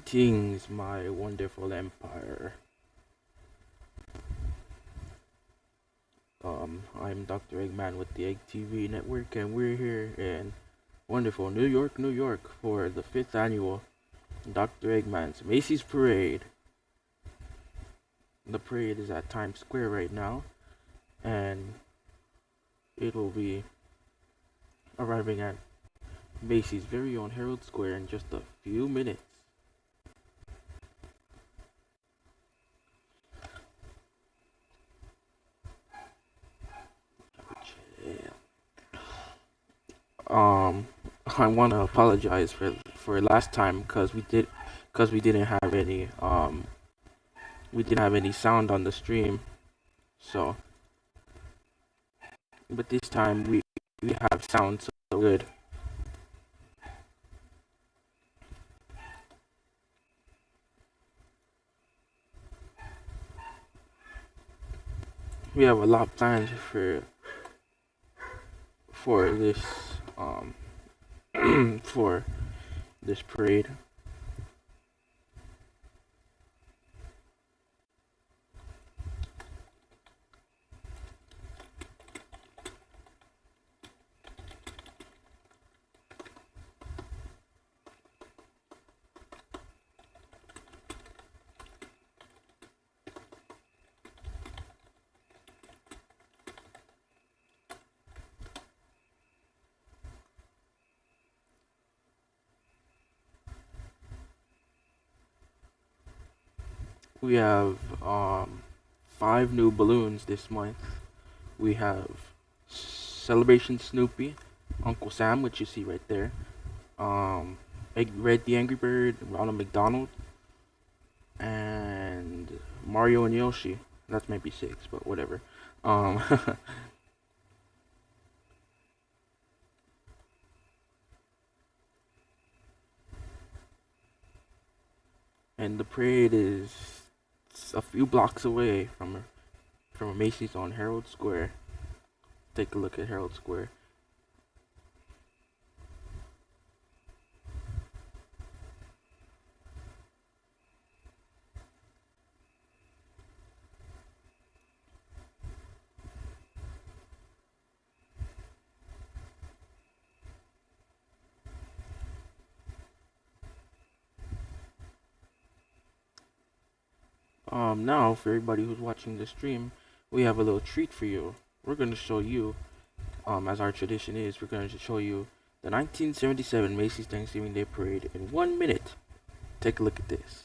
Greetings, my wonderful empire. I'm Dr. Eggman with the E.G.G-TV network, and we're here in wonderful New York, New York, for the 5th annual Dr. Eggman's Macy's Parade. The parade is at Times Square right now, and it will be arriving at Macy's very own Herald Square in just a few minutes. I want to apologize for last time because we didn't have any sound on the stream. So, but this time we have sound so good. We have a lot planned for this for this parade. We have 5 new balloons this month. We have Celebration Snoopy, Uncle Sam, which you see right there, Red the Angry Bird, Ronald McDonald, and Mario and Yoshi. That's maybe 6, but whatever. And the parade is a few blocks away from Macy's on Herald Square. Take a look at Herald Square. Now for everybody who's watching the stream, we have a little treat for you. We're going to show you, as our tradition is, we're going to show you the 1977 Macy's Thanksgiving Day Parade in 1 minute. Take a look at this.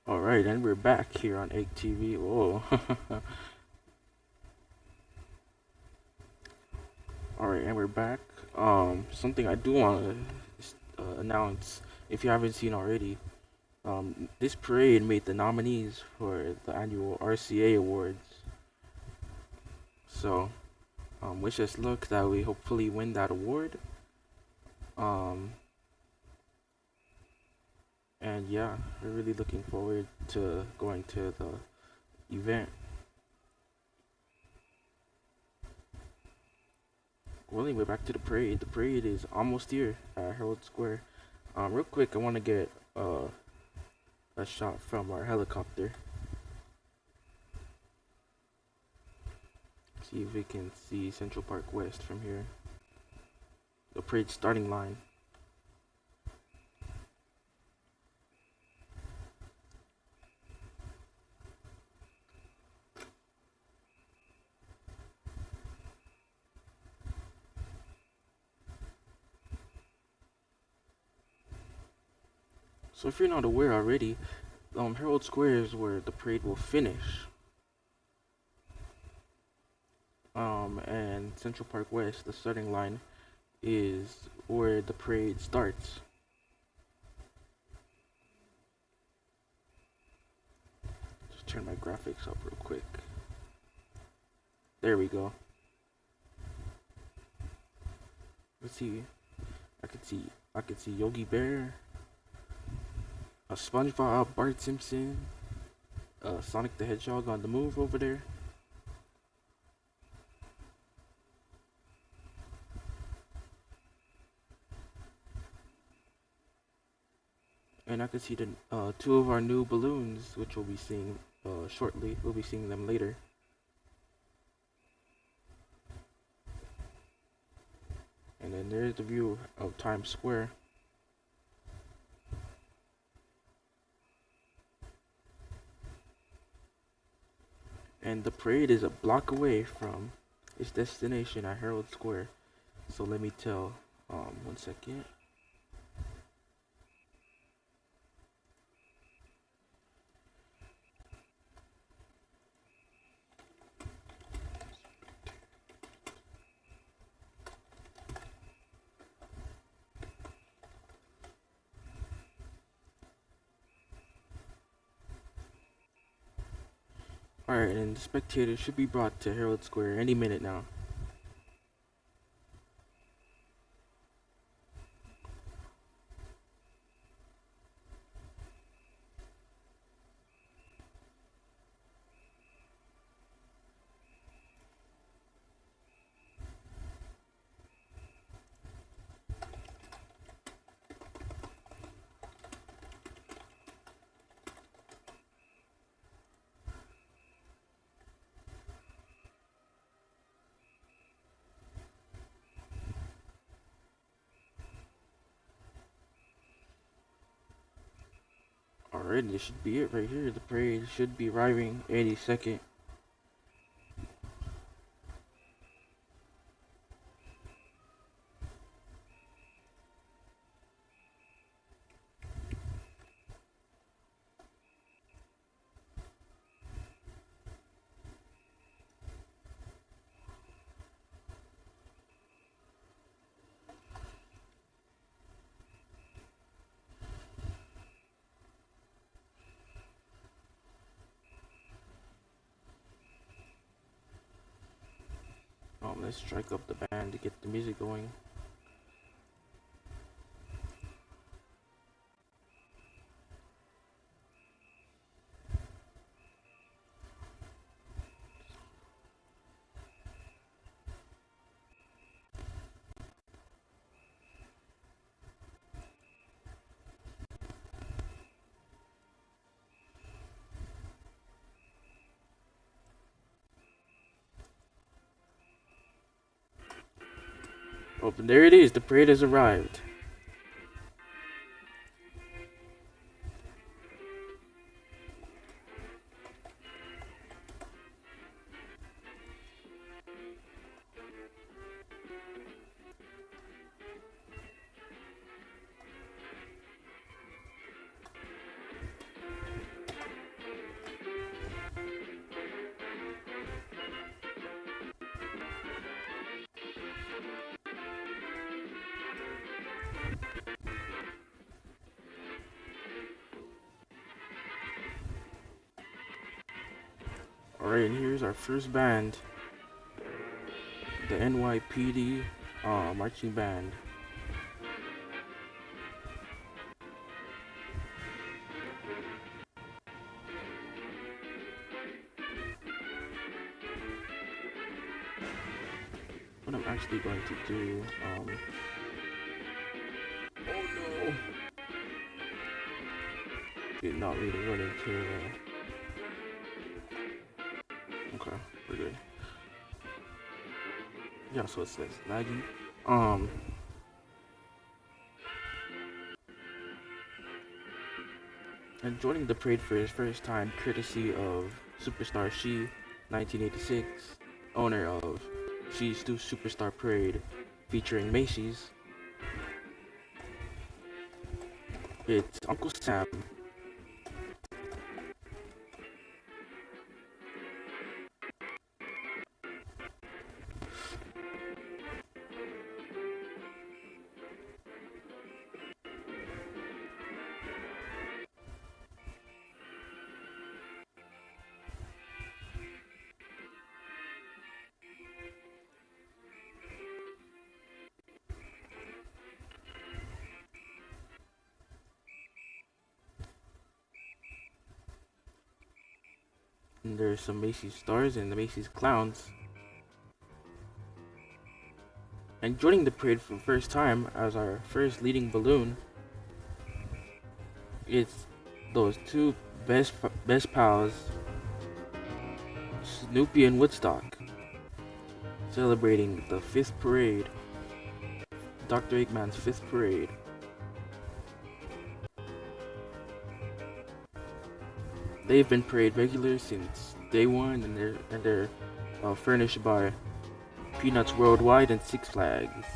Alright, and we're back here on E.G.G-TV. Whoa. All right, and we're back. Something I do want to announce, if you haven't seen already, this parade made the nominees for the annual RCA Awards. So, wish us luck that we hopefully win that award. Um, and yeah, we're really looking forward to going to the event. Well, anyway, back to the parade. The parade is almost here at Herald Square. Real quick, I want to get a shot from our helicopter. See if we can see Central Park West from here. The parade starting line. So if you're not aware already, Herald Square is where the parade will finish. And Central Park West, the starting line, is where the parade starts. Just turn my graphics up real quick. There we go. Let's see. I could see Yogi Bear, a SpongeBob, Bart Simpson, Sonic the Hedgehog on the move over there. And I can see the two of our new balloons, which we'll be seeing shortly. We'll be seeing them later. And then there's the view of Times Square. And the parade is a block away from its destination at Herald Square. So let me tell, 1 second. Alright, and the spectators should be brought to Herald Square any minute now. Alright, this should be it right here. The parade should be arriving any second. Let's strike up the band to get the music going. Oh, and there it is. The parade has arrived. Alright, and here's our first band, the NYPD marching band. What I'm actually going to do, oh no! Did not really run into, okay, we're good. Yeah, so it's laggy. And joining the parade for his first time, courtesy of Superstar She, 1986, owner of She's 2 Superstar Parade, featuring Macy's. It's Uncle Sam. And there's some Macy's stars and the Macy's clowns. And joining the parade for the first time as our first leading balloon, it's those two best pals, Snoopy and Woodstock, celebrating the 5th parade, Dr. Eggman's 5th parade. They've been parade regulars since day one, and they're furnished by Peanuts Worldwide and Six Flags.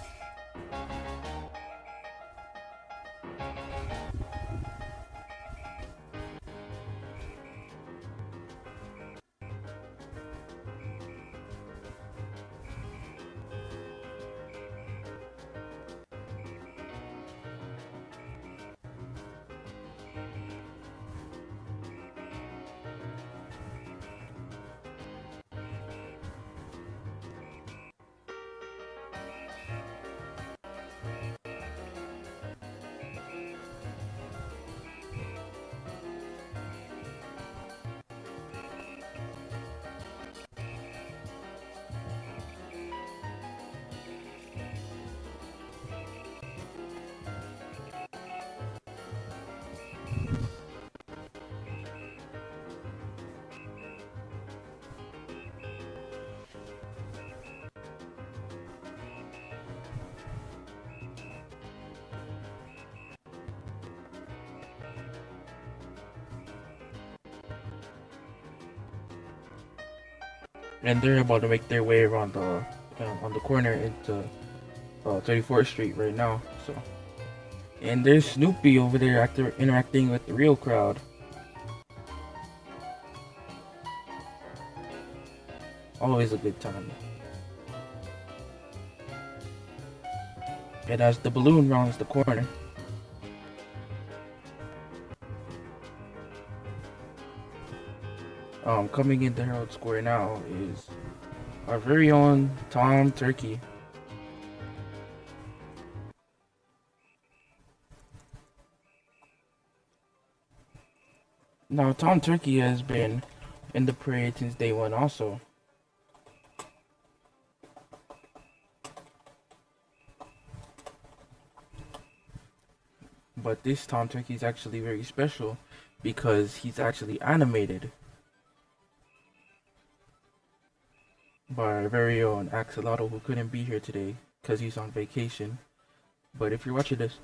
And they're about to make their way around the on the corner into 34th Street right now. So, and there's Snoopy over there interacting with the real crowd. Always a good time. And as the balloon rounds the corner, coming into Herald Square now is our very own Tom Turkey. Now, Tom Turkey has been in the parade since day one also. But this Tom Turkey is actually very special because he's actually animated by our very own Axolotl, who couldn't be here today because he's on vacation. But if you're watching this,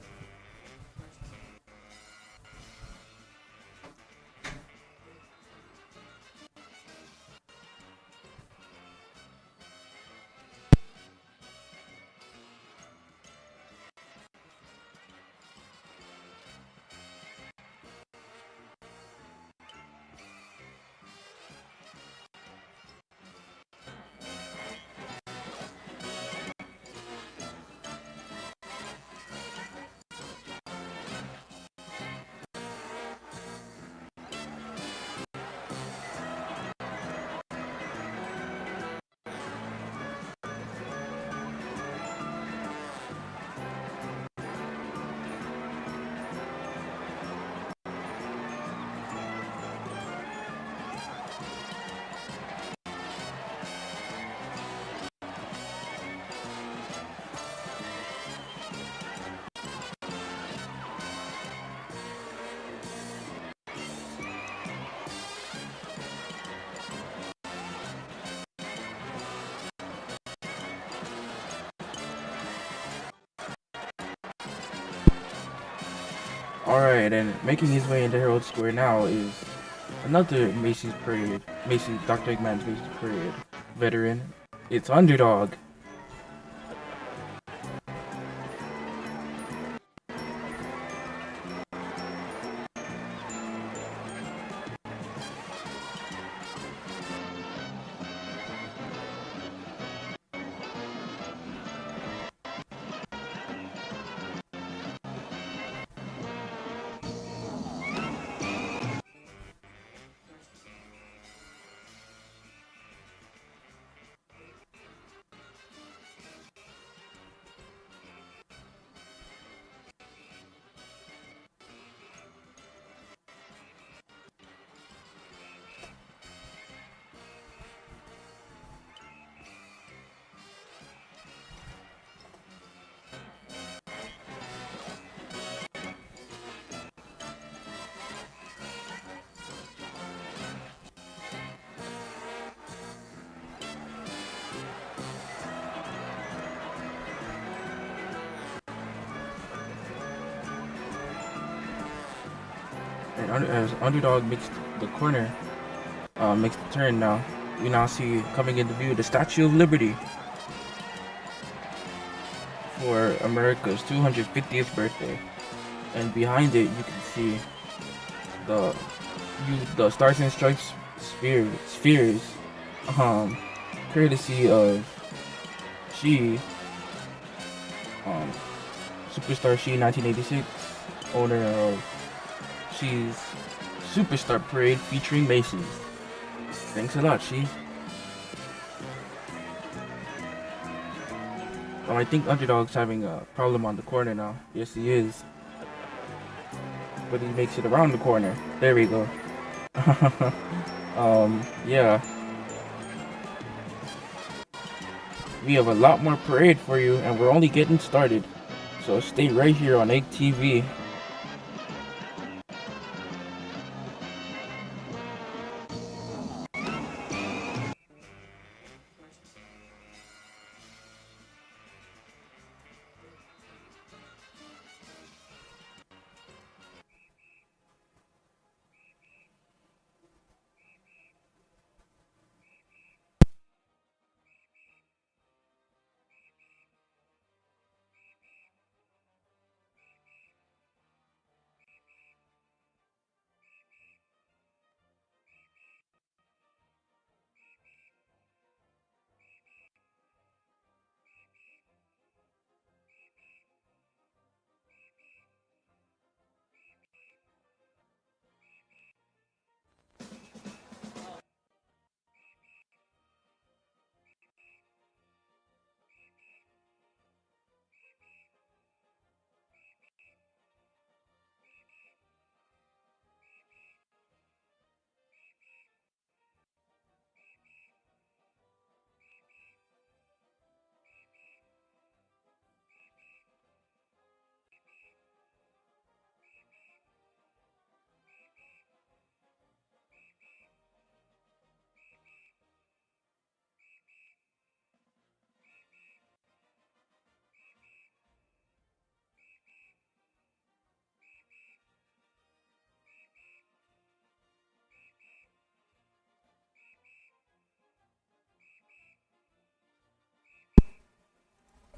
Alright, and making his way into Herald Square now is another Dr. Eggman's Macy's Parade veteran. It's Underdog. And as Underdog makes the corner, makes the turn now, we now see coming into view the Statue of Liberty for America's 250th birthday. And behind it, you can see the Stars and Stripes spheres, courtesy of She, Superstar She 1986, owner of She's Superstar Parade featuring Macy. Thanks a lot, She. Oh, I think Underdog's having a problem on the corner now. Yes, he is. But he makes it around the corner. There we go. Yeah. We have a lot more parade for you, and we're only getting started. So stay right here on E.G.G-TV.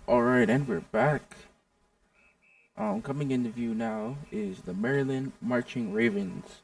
Alright, and we're back. Coming into view now is the Maryland Marching Ravens.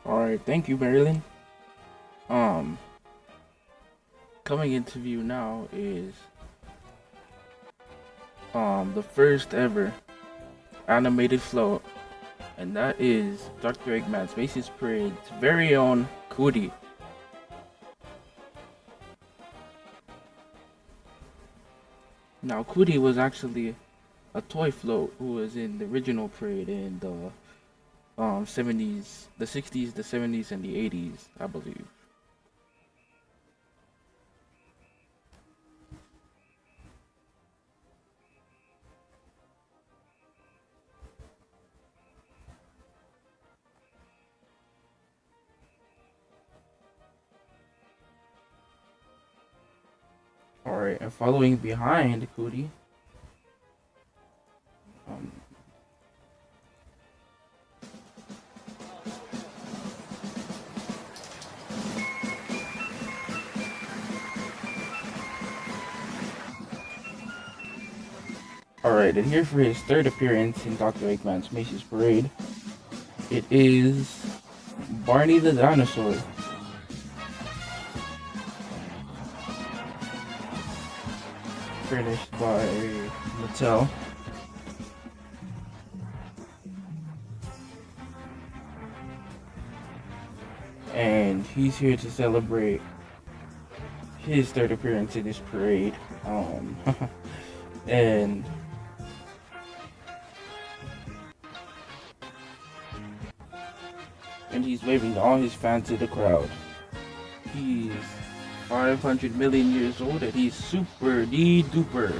Alright, thank you, Marilyn. Um, Coming into view now is the first ever animated float, and that is Dr. Eggman's Macy's Parade's very own Cootie. Now, Cootie was actually a toy float who was in the original parade in the 70s, the 60s, the 70s, and the 80s, I believe. Alright, and following behind Cootie, um, alright, and here for his third appearance in Dr. Eggman's Macy's Parade, it is Barney the Dinosaur. Furnished by Mattel. And he's here to celebrate his third appearance in this parade. And he's waving all his fans to the crowd. He's 500 million years old and he's super duper.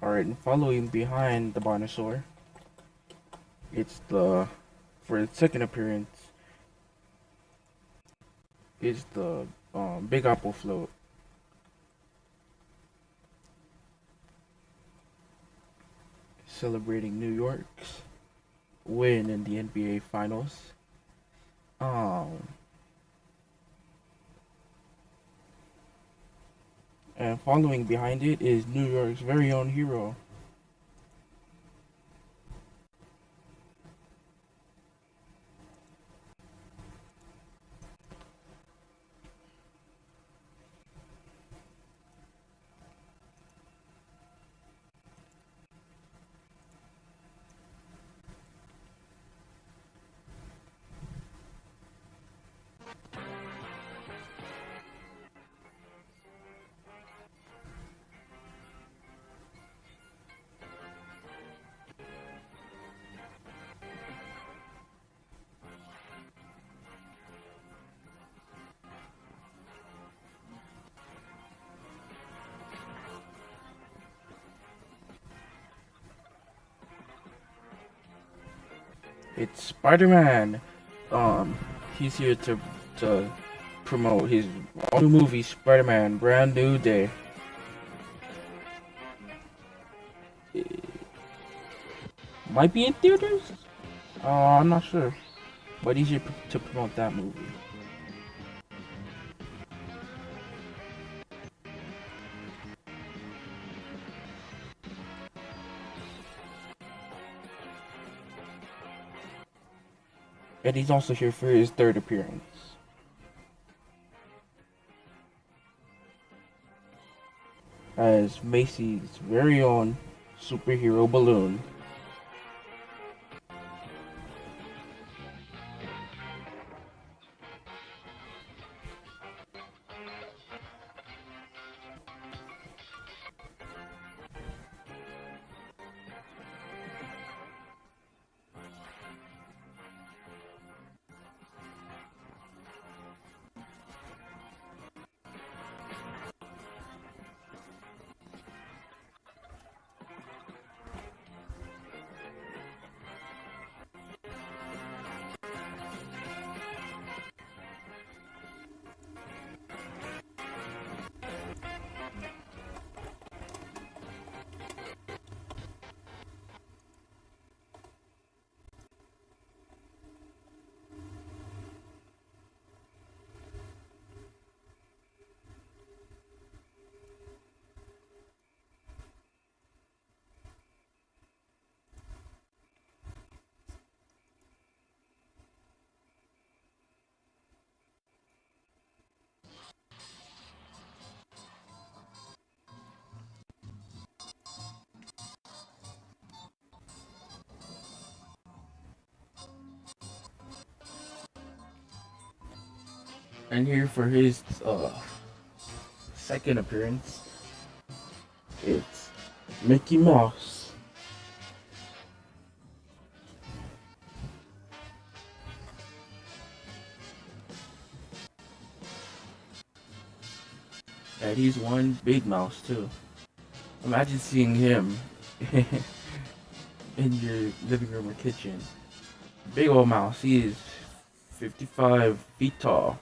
Alright, and following behind the Binosaur, it's for its second appearance, is the Big Apple float. Celebrating New York's win in the NBA Finals. And following behind it is New York's very own hero. It's Spider-Man. He's here to promote his new movie, Spider-Man: Brand New Day. might be in theaters. I'm not sure, but easier to promote that movie. And he's also here for his third appearance as Macy's very own superhero balloon. And here for his second appearance, it's Mickey Mouse. And he's one big mouse too. Imagine seeing him in your living room or kitchen. Big old mouse. He is 55 feet tall.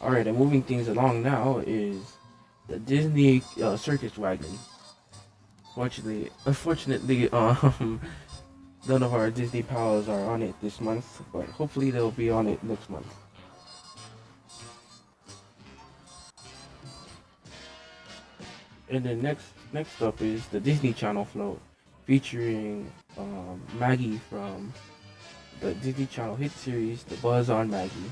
Alright, and moving things along now is the Disney circus wagon. Unfortunately, none of our Disney pals are on it this month, but hopefully they'll be on it next month. And then next up is the Disney Channel float, featuring Maggie from the Disney Channel hit series The Buzz on Maggie.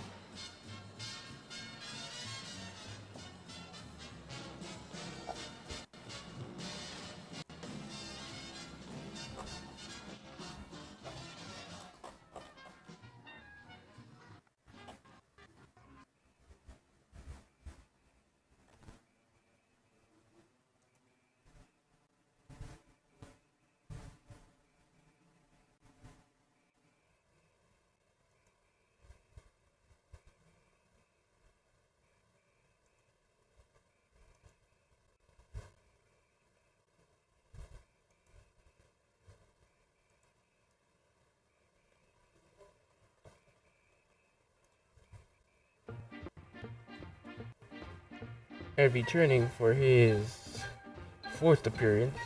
And returning for his fourth appearance,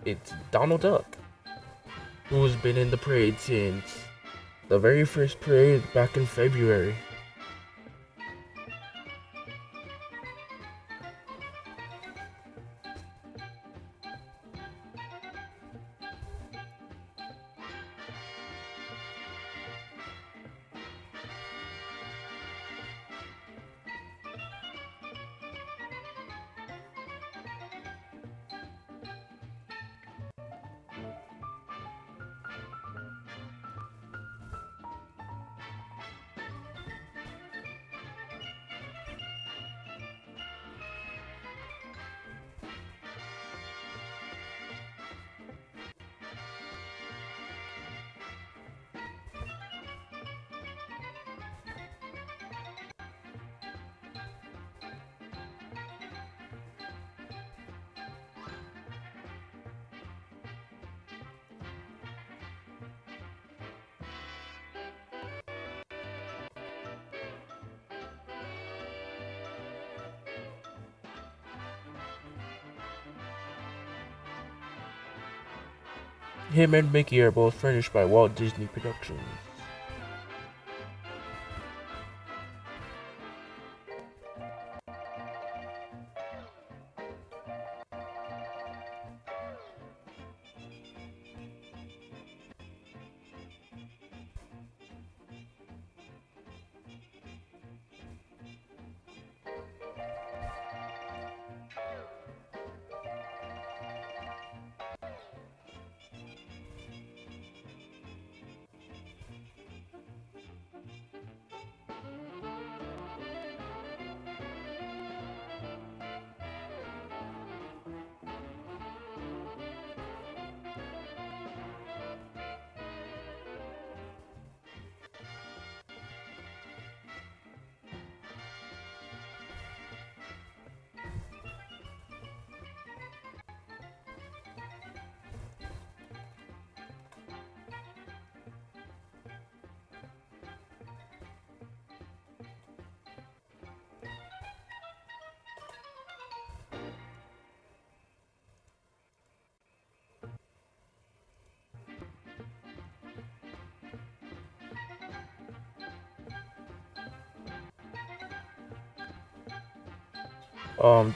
it's Donald Duck, who's been in the parade since the very first parade back in February. Him and Mickey are both furnished by Walt Disney Productions.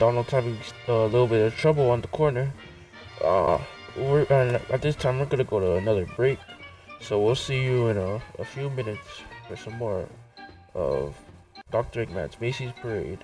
Donald's having a little bit of trouble on the corner. Uh, we're gonna, at this time we're gonna go to another break. So we'll see you in a few minutes for some more of Dr. Eggman's Macy's Parade.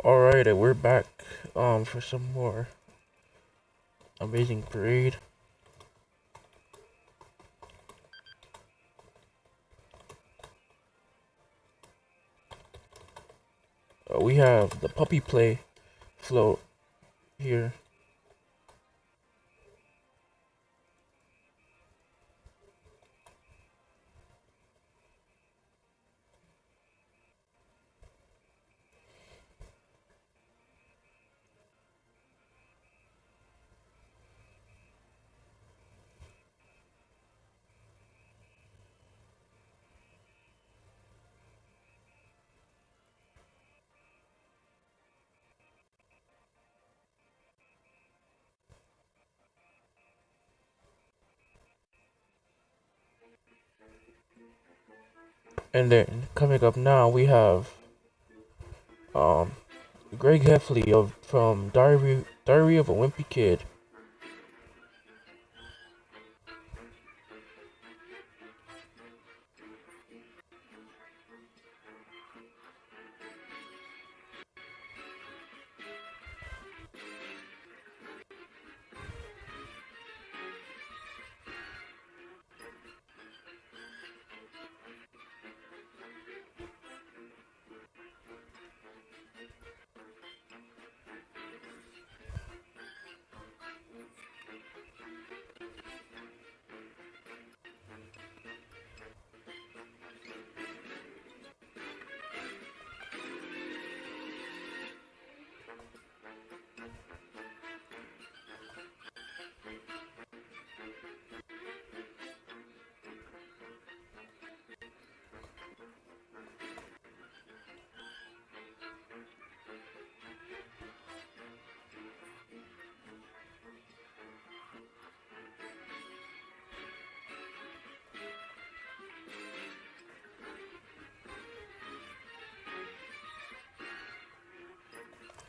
Alright, and we're back for some more amazing parade. We have the puppy play float here. And then coming up now we have um Greg Heffley of from Diary of a Wimpy Kid.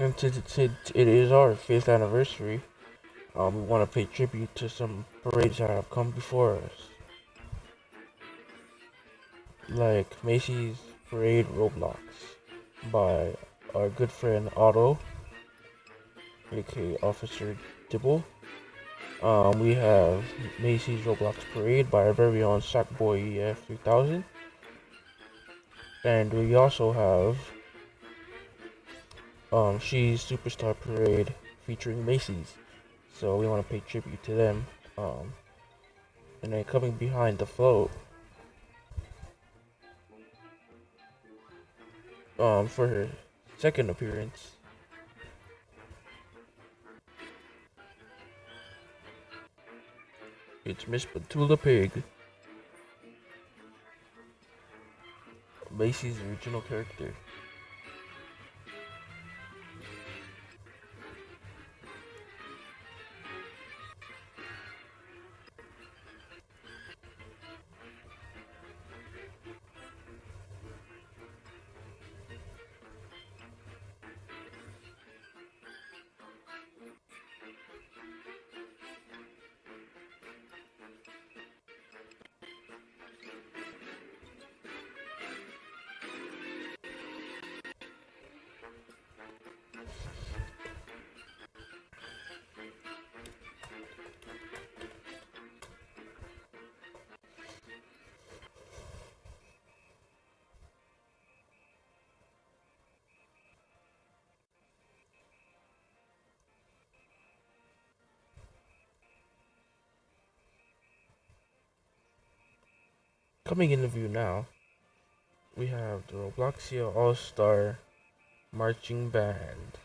And since it is our 5th anniversary, we want to pay tribute to some parades that have come before us, like Macy's Parade Roblox by our good friend Otto, aka Officer Dibble. We have Macy's Roblox Parade by our very own Sackboy EF3000, and we also have She's Superstar Parade featuring Macy's. So we want to pay tribute to them. And then coming behind the float, for her second appearance, it's Miss Petula Pig, Macy's original character. Coming into view now, we have the Robloxia All-Star Marching Band.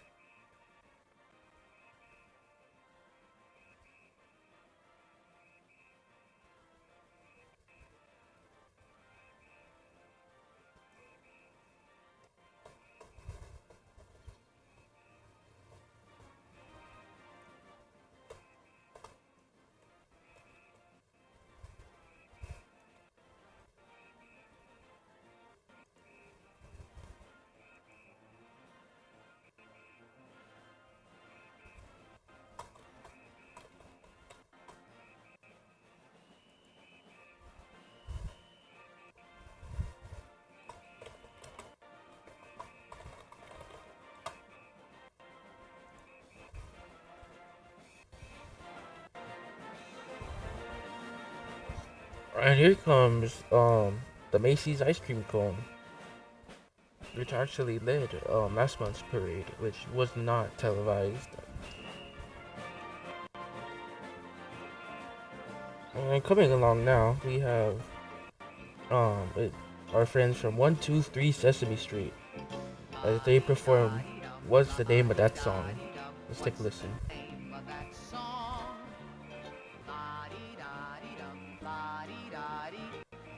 And here comes the Macy's ice cream cone, which actually led last month's parade, which was not televised. And coming along now, we have our friends from 123 Sesame Street as they perform What's the Name of That Song? Let's take a listen.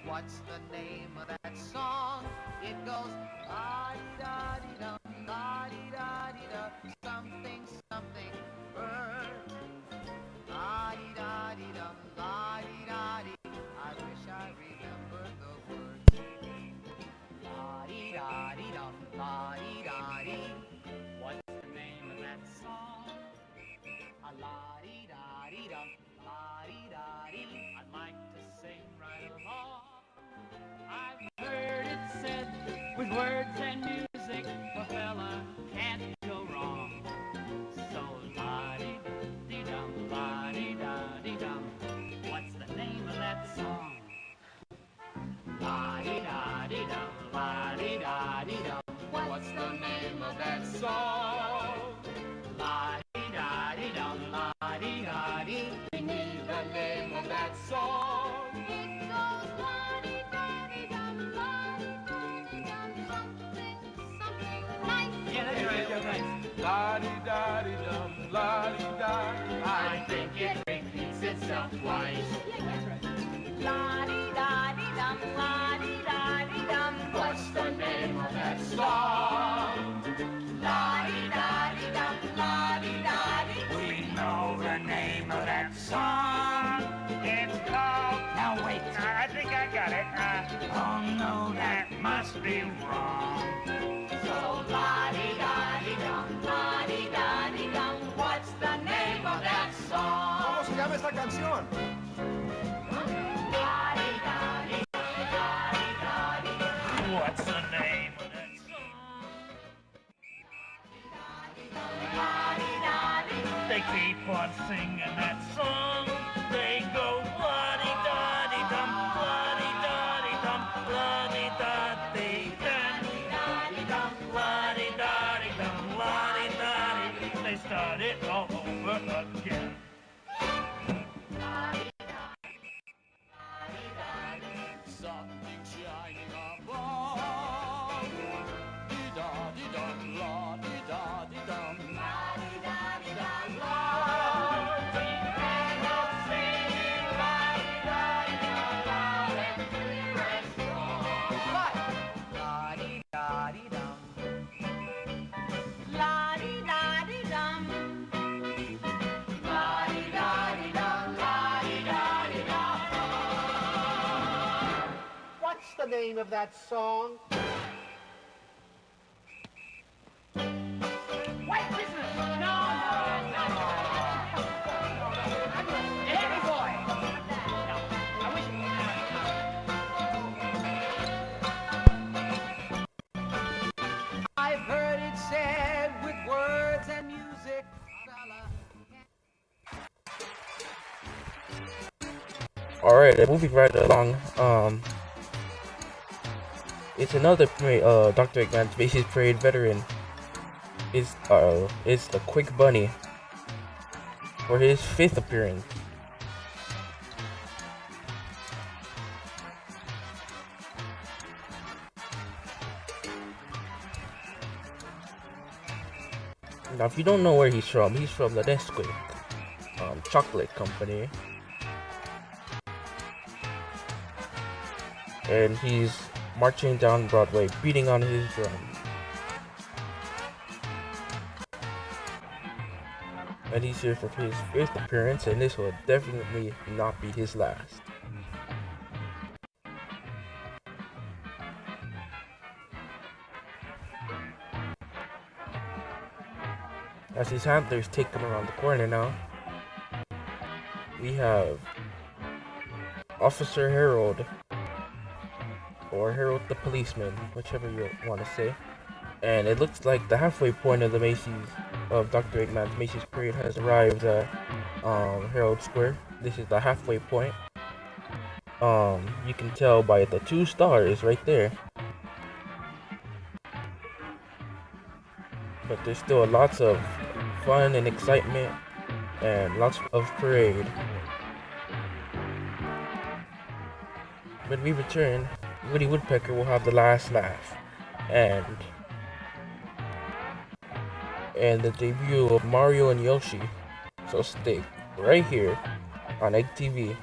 What's the name of that song? It goes la-di-da-di-dum, la-di-da-di-da, something, something, bird. La-di-da-di-dum, la-di-da-di. I wish I remembered the words. La-di-da-di-dum, la-di-da-di. What's the name of that song? A la-di-da-di-dum, la-di-da-di. I'd like to sing right along. I've heard it said, with words and music, a fella can't go wrong. So la-di-da-di-dum, la-di-da-di-dum. What's the name of that song? La-di-da-di-dum, la-di-da-di-dum. What's the name of that song? La-di-da-di-dum, la-di-da-di. We need the name of that song. It goes la-di-da-di-dum, la-di-da-di-dum, something, something nice. Yeah, that's right, that's right. La-di-da-di-dum, la-di-da-di. I think it repeats itself twice. Yeah, that's right. La-di-da-di-dum, la-di-da-di-dum. What's the name of that song? La-di-da-di-dum, la-di-da-di. We know the name of that song. It's called... Now wait, I think I got it. Oh no, that must be wrong. So la-di-da-di-dum, la-di-da-di. esa canción. What's the name of that song? They keep on singing that song. They go la-di-da-di-dum, la-di-da-di-dum, la-di-da-di-dum, la-di-da-di-dum, la-di-da-di. They start it all over again. Something shining above. Dee-da-dee-dum, la-di-da-dee-dum. La-di-da-dee-dum, la-di. And I'll sing la-di-da-dee-dum, loud and clear and strong. La-di-da-dee-dum. La-di-da-dee-dum. La-di-da-dee-dum, la-di-da-dee-dum. What's the name of that song? White Christmas! No! Heavy boy! No, I wish it was. I've heard it said with words and music. Alright, moving right along. It's another Dr. Eggman's Macy's Parade veteran. It's the Quick Bunny for his 5th appearance. Now, if you don't know where he's from the Nesquik chocolate company, and he's marching down Broadway, beating on his drum. And he's here for his 5th appearance, and this will definitely not be his last. As his handlers take him around the corner now, we have Officer Harold, or Harold the Policeman, whichever you want to say. And it looks like the halfway point of the Dr. Eggman's Macy's Parade has arrived at Herald Square. This is the halfway point. You can tell by the 2 stars right there. But there's still lots of fun and excitement and lots of parade. When we return, Woody Woodpecker will have the last laugh and the debut of Mario and Yoshi. So stay right here on E.G.G-TV.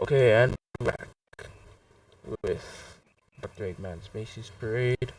Okay, and we're back with Dr. Eggman's Macy's Parade.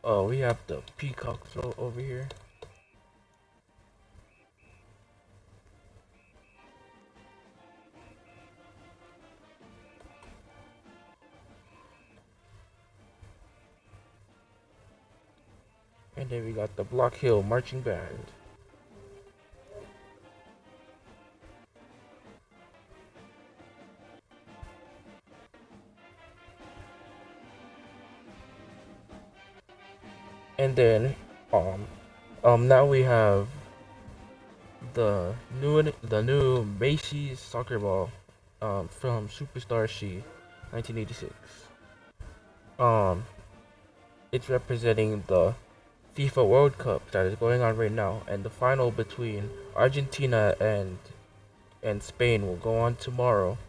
Oh, we have the peacock float over here. And then we got the Block Hill Marching Band. And then, now we have the new Macy's soccer ball, from Superstar She, 1986. Um, it's representing the FIFA World Cup that is going on right now, and the final between Argentina and Spain will go on tomorrow.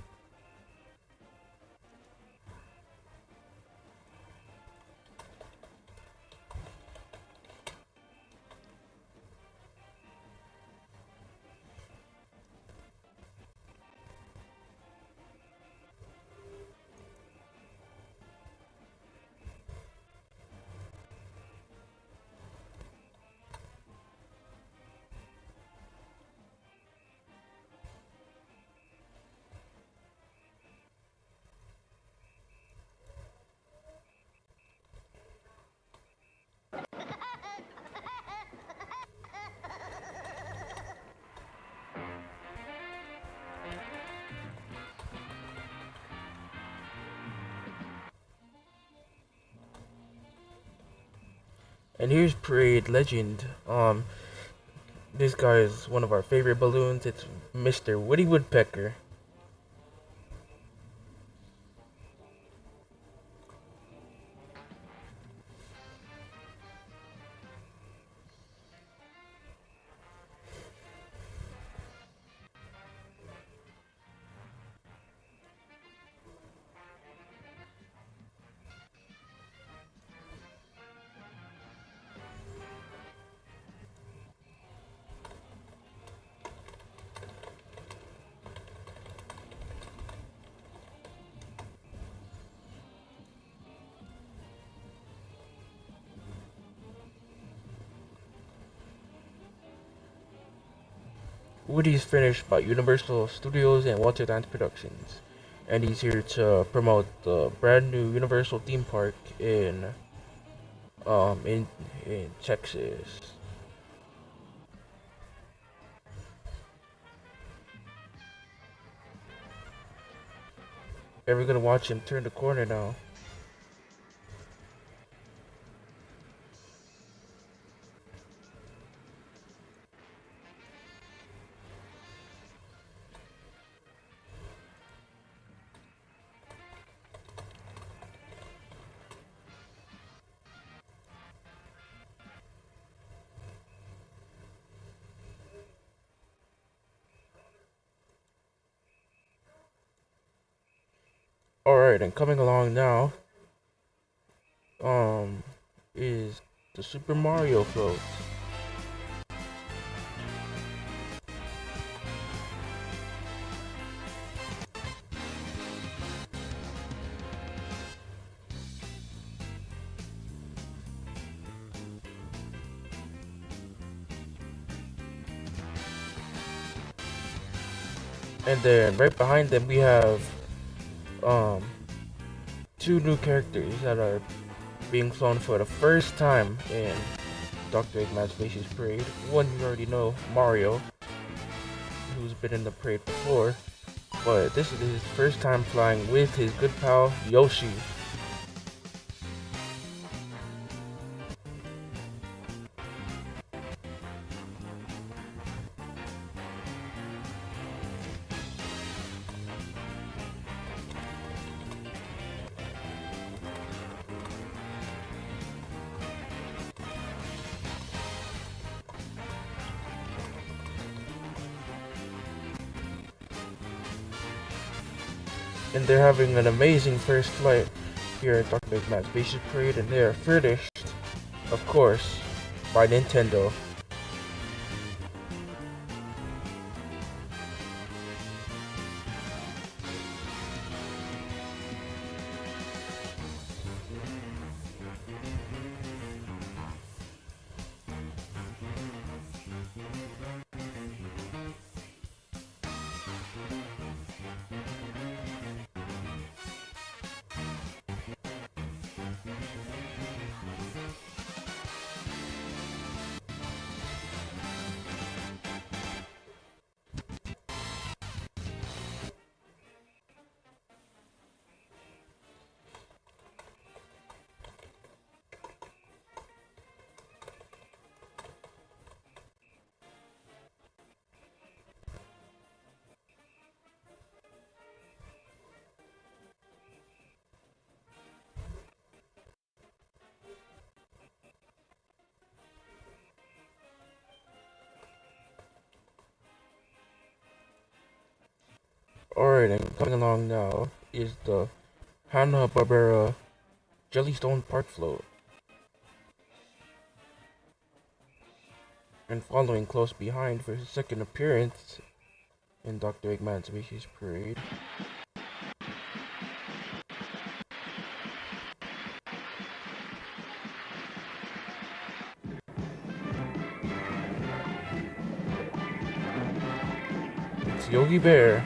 And here's Parade Legend. This guy is one of our favorite balloons. It's Mr. Woody Woodpecker. Woody's finished by Universal Studios and Walter Dance Productions, and he's here to promote the brand new Universal theme park in Texas. And we're gonna watch him turn the corner now. Alright, and coming along now, is the Super Mario float. And then right behind them we have um two new characters that are being flown for the first time in Dr. Eggman's Macy's Parade. One you already know, Mario, who's been in the parade before, but this is his first time flying with his good pal Yoshi. And they're having an amazing first flight here at Dr. Eggman's Spaceship Parade, and they are furnished, of course, by Nintendo. Alright, and coming along now is the Hanna-Barbera Jellystone Park Float. And following close behind for his second appearance in Dr. Eggman's Macy's Parade. It's Yogi Bear.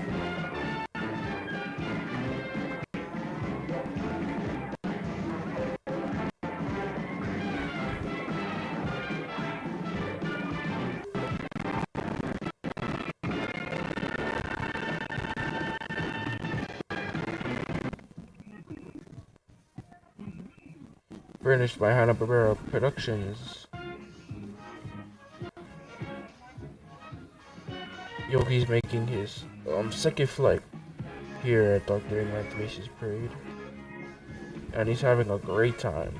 Furnished by Hanna-Barbera Productions. Yogi's making his second flight here at Dr. Eggman's Macy's Parade, and he's having a great time.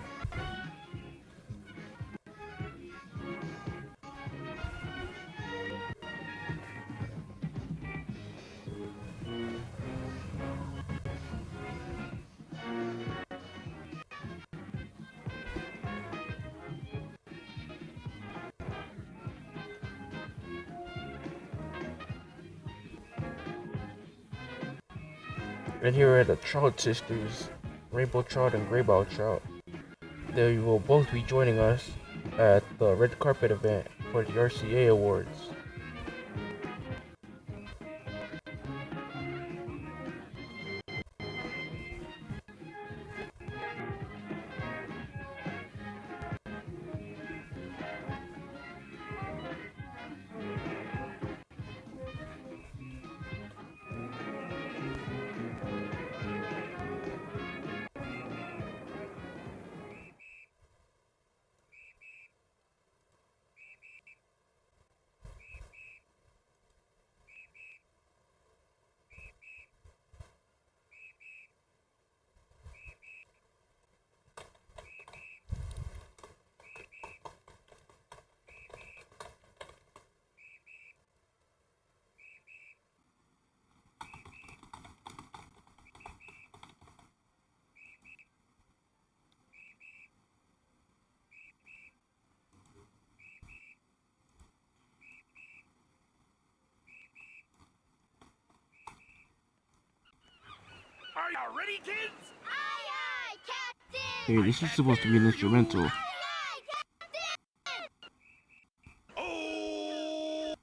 And here are the Trout sisters, Rainbow Trout and Graybow Trout. They will both be joining us at the red carpet event for the RCA Awards. Are you ready, kids? Aye, aye, Captain! Hey, this is supposed to be an instrumental. Oh!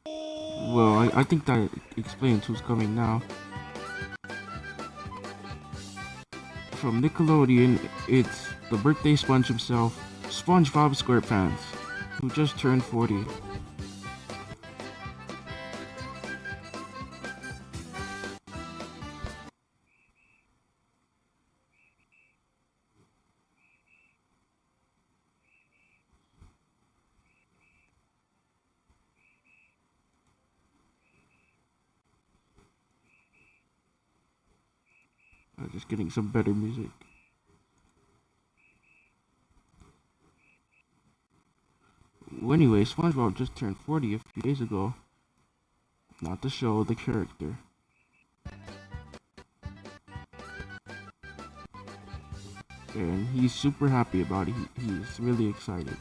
Well, I think that explains who's coming now. From Nickelodeon, it's the birthday sponge himself, SpongeBob SquarePants, who just turned 40. Just getting some better music. Well, anyway, SpongeBob just turned 40 a few days ago. Not the show, the character. and he's super happy about it. He's really excited.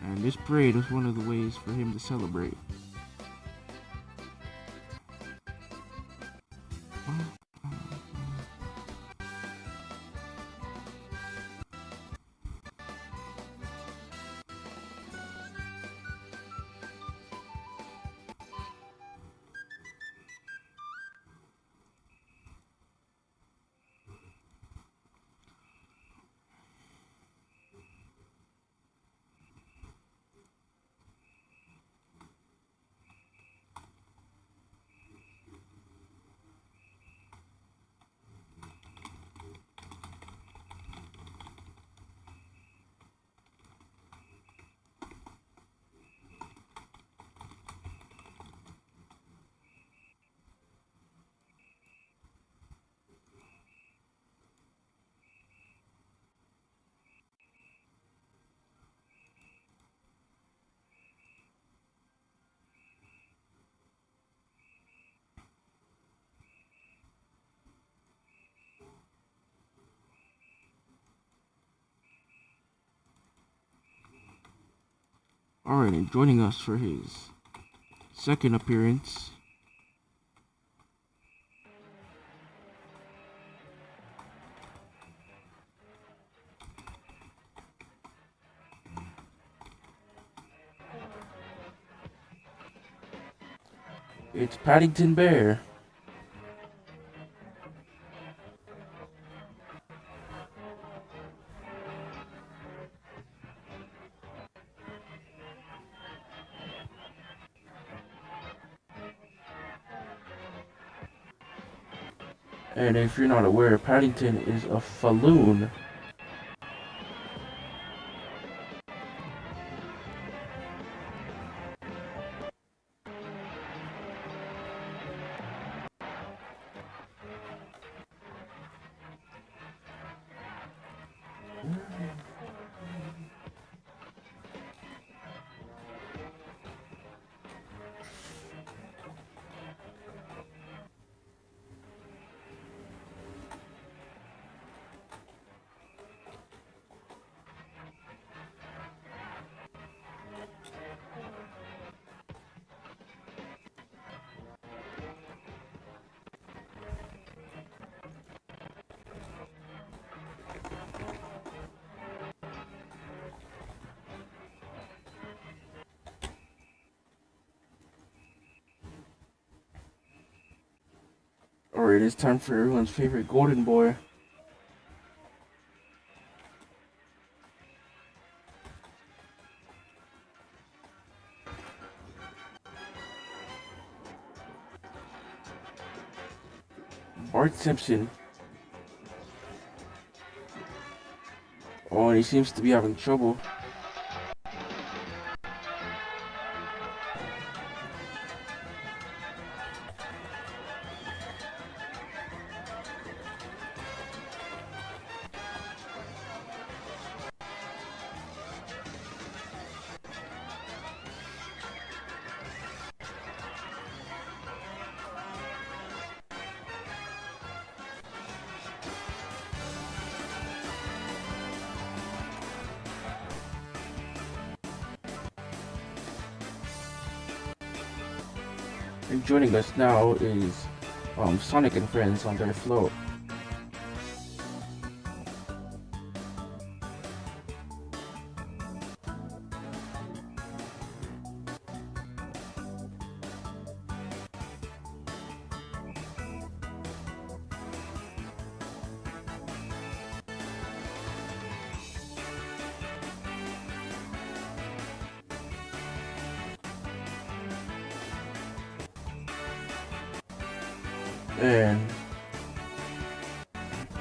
And this parade was one of the ways for him to celebrate. Alright, and joining us for his second appearance, it's Paddington Bear. And if you're not aware, Paddington is a falloon. Alright, it's time for everyone's favorite golden boy. Bart Simpson. Oh, and he seems to be having trouble. And joining us now is Sonic and Friends on their float. And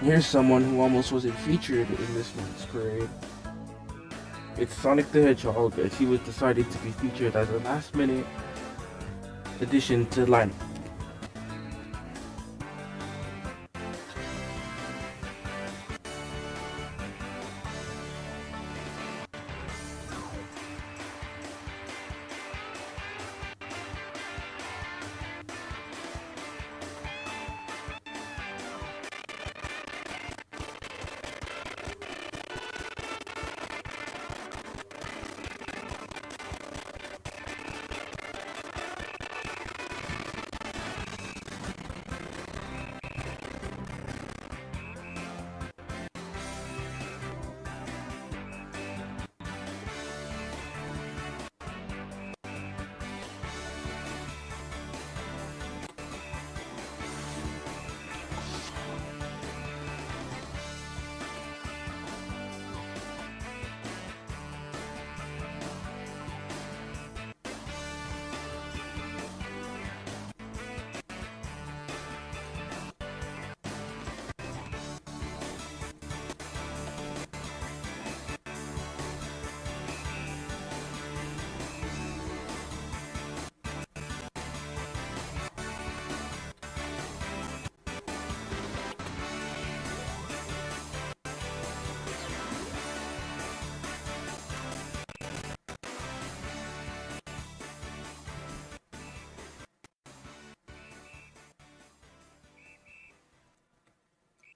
here's someone who almost wasn't featured in this month's parade. It's Sonic the Hedgehog, as he was decided to be featured as a last-minute addition to the lineup.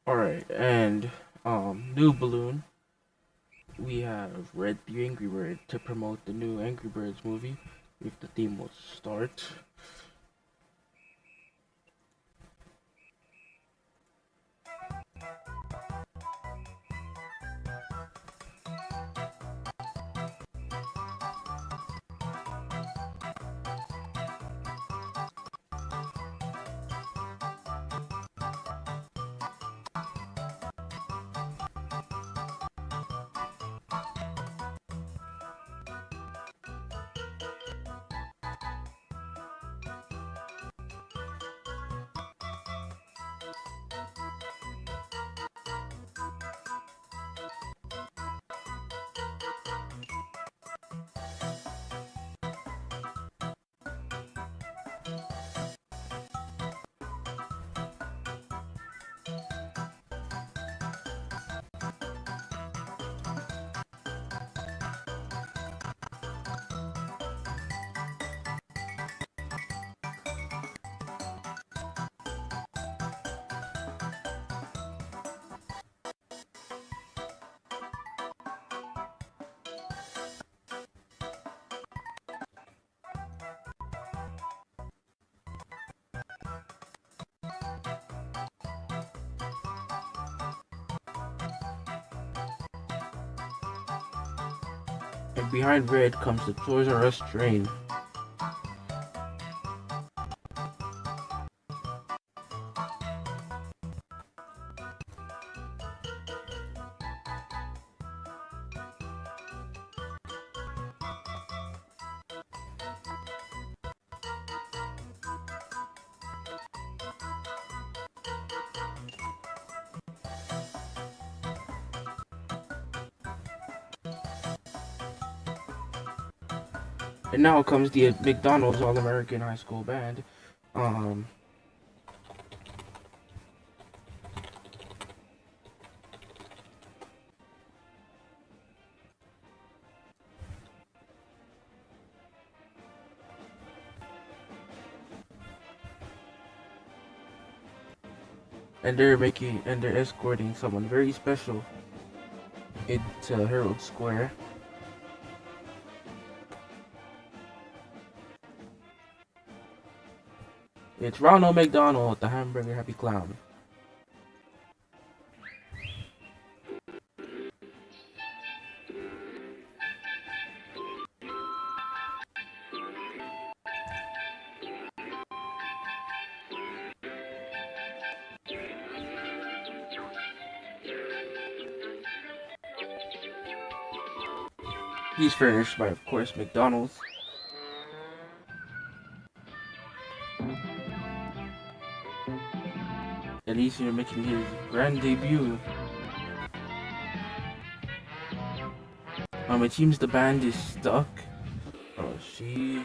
Alright, and new balloon. We have Red the Angry Bird to promote the new Angry Birds movie. If the theme will start. And behind Red comes the Toys R Us train. And now comes the McDonald's All-American High School Band. Um, and they're escorting someone very special into Herald Square. It's Ronald McDonald, the hamburger happy clown. He's furnished by, of course, McDonald's. And he's here making his grand debut. It seems the band is stuck. Oh, she...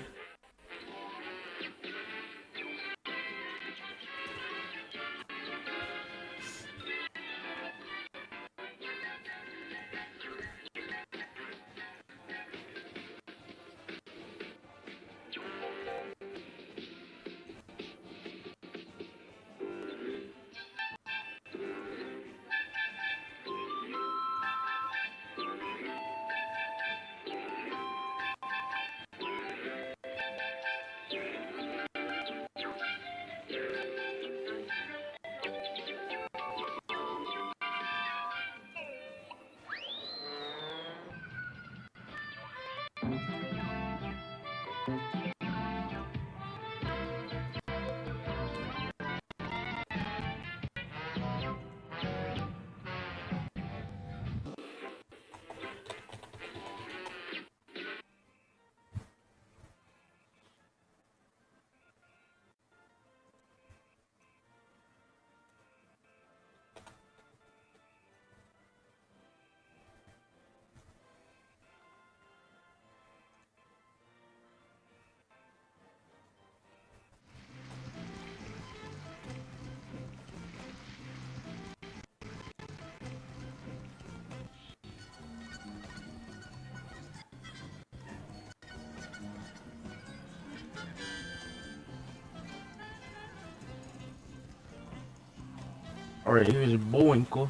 Alright, here's Bullwinkle.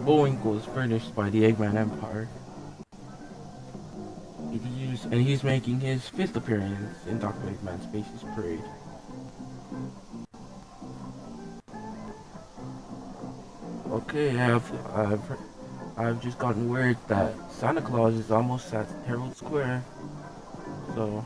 Bullwinkle is furnished by the Eggman Empire. He's making his 5th appearance in Dr. Eggman's Spaces Parade. Okay, I've just gotten word that Santa Claus is almost at Herald Square. So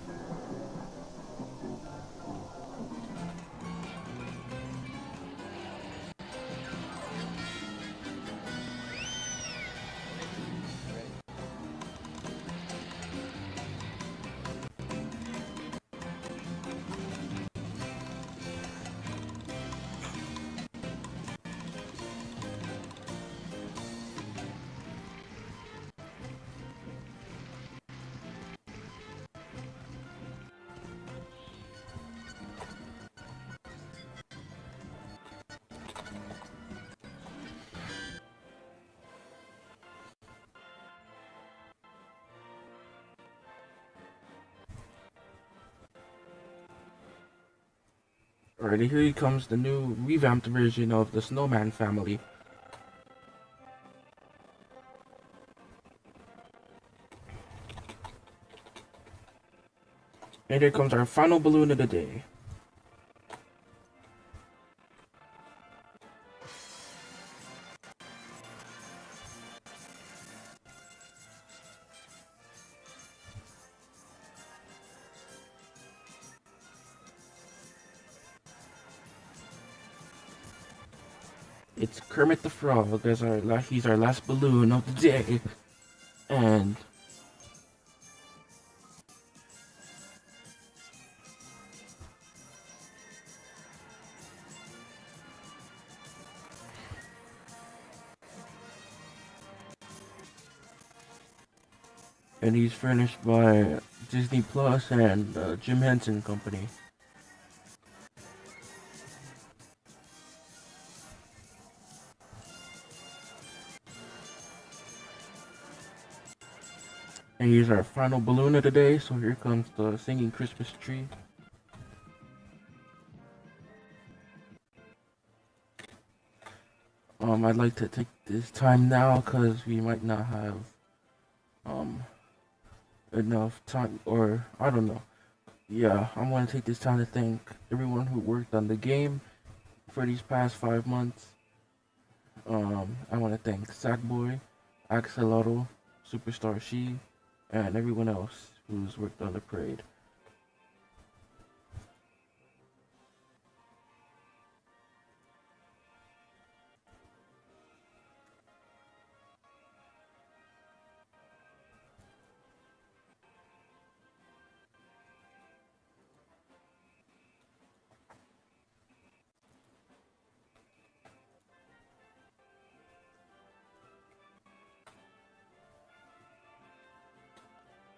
alright, here comes the new revamped version of the Snowman family. And here comes our final balloon of the day. It's Kermit the Frog as he's our last balloon of the day. And he's furnished by Disney Plus and Jim Henson Company. And here's our final balloon of the day, so here comes the singing Christmas tree. I'd like to take this time now, because we might not have, enough time, or, I don't know. Yeah, I want to take this time to thank everyone who worked on the game for these past 5 months. I want to thank Sackboy, Axolotl, Superstar She, and everyone else who's worked on the parade.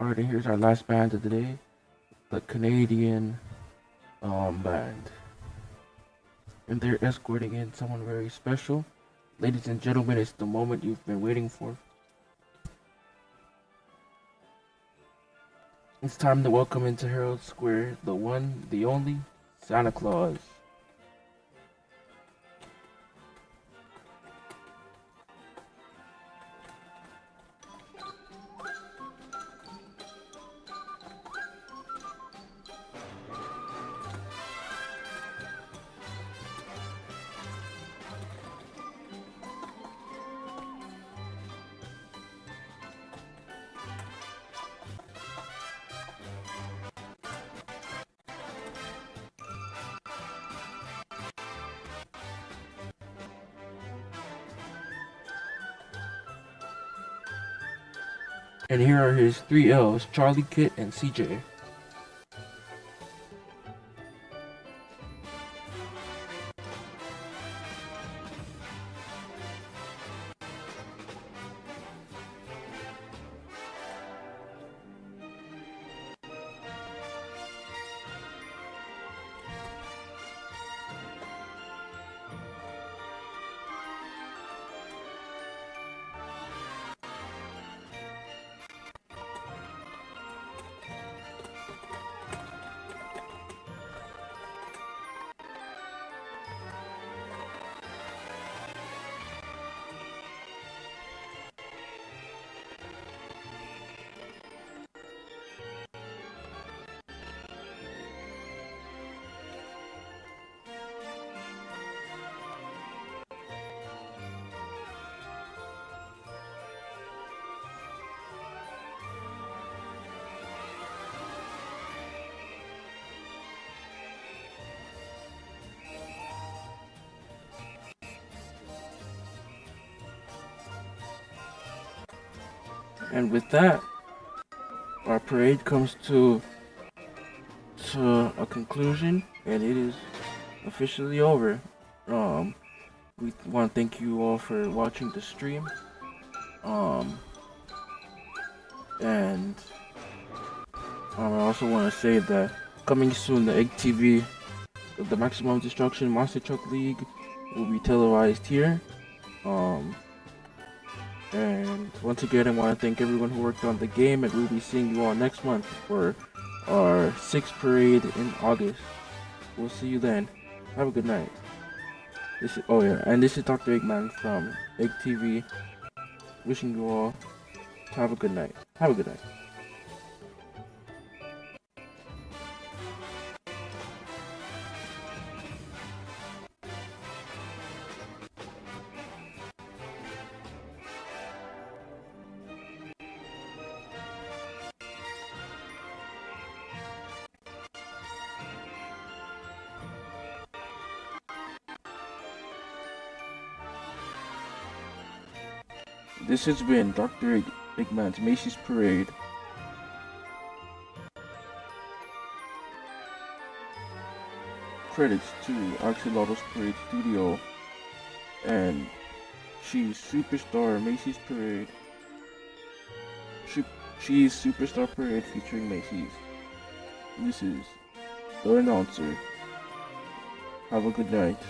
Alright, and here's our last band of the day, the Canadian band. And they're escorting in someone very special. Ladies and gentlemen, it's the moment you've been waiting for. It's time to welcome into Herald Square the one, the only, Santa Claus. And here are his 3 elves, Charlie, Kit, and CJ. And with that, our parade comes to a conclusion, and it is officially over. We want to thank you all for watching the stream. And I also want to say that coming soon, the E.G.G-TV, the Maximum Destruction Monster Truck League, will be televised here. And once again, I want to thank everyone who worked on the game, and we'll be seeing you all next month for our 6th parade in August. We'll see you then. Have a good night. This is Dr. Eggman from E.G.G-TV, wishing you all have a good night. Have a good night. This has been Dr. Eggman's Macy's Parade. Credits to Axolotl's Parade Studio and She's Superstar Macy's Parade. She's Superstar Parade featuring Macy's. This is the announcer. Have a good night.